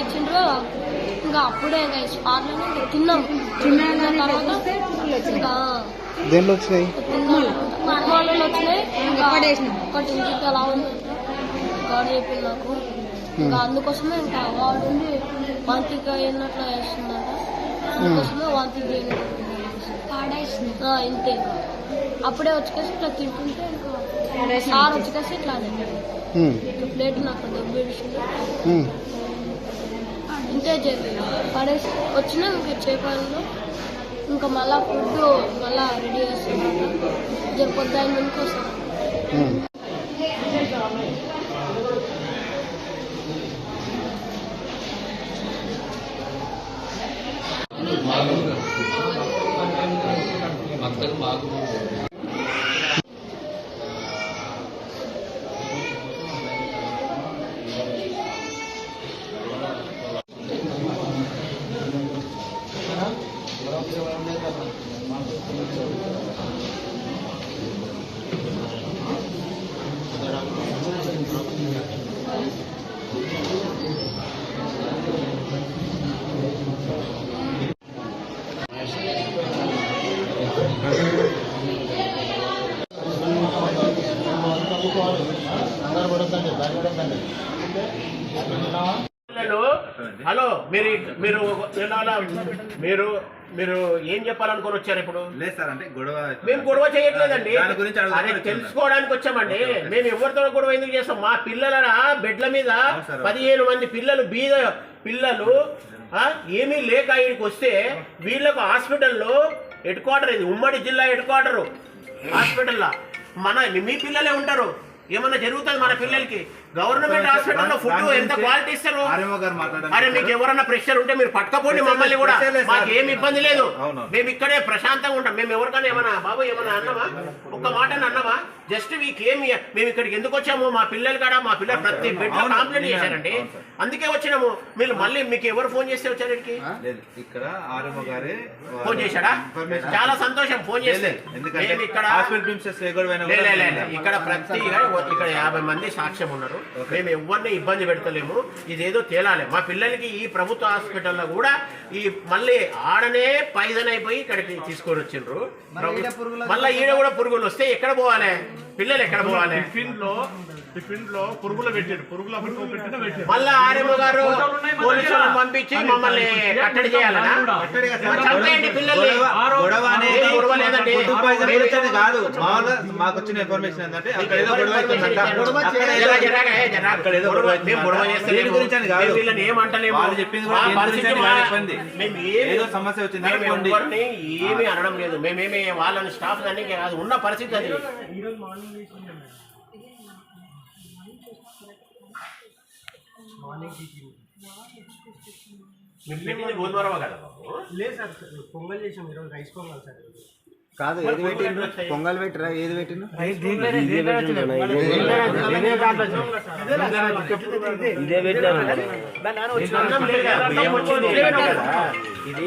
ఇచ్చిండ్రు. ఇంకా అప్పుడే స్పాట్లోనే తిన్నాం. తిన్న తర్వాత దేంట్లో వచ్చినాయి? వాళ్ళు వచ్చినాయి. ఒకటి ఇంటికి అలా ఉంది గాడు చెప్పింది నాకు. ఇంకా అందుకోసమే ఇంకా వాడు వాంతికి అయినట్లు వేస్తుందంట. అందుకోసమే వాంతికి ఇంతే. ఇంతే వచ్చేసి ఇట్లా తింటుంటే ఇంకా సార్ వచ్చేసి ఇట్లా ప్లేట్ నాకు దొబ్బేసింది. ఇంతే పడేసి వచ్చినా ఇంకా చేపల్లో ఇంకా మళ్ళా ఫుడ్ మళ్ళా రెడీ చేస్తున్నారు. పొద్దున్న ముందుకు వస్తాను. హలో, మీరు మీరు మీరు మీరు ఏం చెప్పాలనుకుని వచ్చారు ఇప్పుడు? లేదు సార్, అంటే గొడవ మేము గొడవ చేయట్లేదండి, అది తెలుసుకోవడానికి వచ్చామండి. మేము ఎవరితో గొడవ ఎందుకు చేస్తాం? మా పిల్లల బెడ్ల మీద 15 మంది పిల్లలు, బీద పిల్లలు ఏమీ లేక ఇక్కడికి వస్తే వీళ్ళకు హాస్పిటల్లో హెడ్ క్వార్టర్, ఇది ఉమ్మడి జిల్లా హెడ్ క్వార్టరు హాస్పిటల్లో మీ పిల్లలే ఉంటారు. ఏమన్నా జరుగుతుంది మన పిల్లలకి? గవర్నమెంట్ హాస్పిటల్లో ఫుడ్ ఎంత క్వాలిటీ ఇస్తారు? అరే మీకు ఎవరన్నా ప్రెషర్ ఉంటే మీరు పట్టుకపోండి మమ్మల్ని కూడా, మాకేం ఇబ్బంది లేదు. మేము ఇక్కడే ప్రశాంతంగా ఉంటాం. మేము ఎవరికైనా ఏమన్నా బాబు ఏమన్నా అన్నామా? ఒక్క మాట అన్నామా? జస్ట్ మీకేమి మేము ఇక్కడికి ఎందుకు వచ్చాము? మా పిల్లలు కాడ మా పిల్లలు ప్రతి బెడ్లో కంప్లైంట్ చేశారండి, అందుకే వచ్చినాము. మీరు మళ్ళీ మీకు ఎవరు ఫోన్ చేస్తే వచ్చారు ఇక్కడికి? ఇక్కడ ఆర్ఎంఓ గారే ఫోన్ చేశాడా? చాలా సంతోషం ఫోన్ చేస్తే. ఇక్కడ ఇక్కడ ప్రతి ఇక్కడ 50 మంది సాక్ష్యం ఉన్నారు. మేము ఎవరిని ఇబ్బంది పెడతలేము. ఇదేదో తేలాలి. మా పిల్లలకి ఈ ప్రభుత్వ హాస్పిటల్లో కూడా ఈ మళ్ళీ ఆడనే పైజన్ అయిపోయి ఇక్కడికి తీసుకొని వచ్చిండ్రు. మళ్ళీ ఈడ కూడా పురుగులు వస్తే ఎక్కడ పోవాలి? పిల్లలు ఎక్కడ పోవాలి? టిఫిన్ లో పురుగులు పెట్టారు. మళ్ళా ఆర్ఎంఓ గారు పోలీసులను పంపించి మమ్మల్ని కట్టడి చేయాలనా? చంపేయండి పిల్లల్ని. కాదు, మాకు వచ్చిన ఇన్ఫర్మేషన్ ఏంటంటే అక్కడ ఏదో గొడవ ఏదో సమస్య వచ్చింది. ఏమీ అనడం లేదు. మేమేమి వాళ్ళని స్టాఫ్ దాన్ని కాదు, ఉన్న పరిస్థితి అది. గోధుమరవ కదా బాబు? లేదు సార్, పొంగల్ చేసాం ఈరోజు, రైస్ పొంగల్ సార్. కాదు, ఏది పెట్టిండ్రు? పొంగల్ పెట్టరా? ఏది పెట్టిండ్రు? ఇది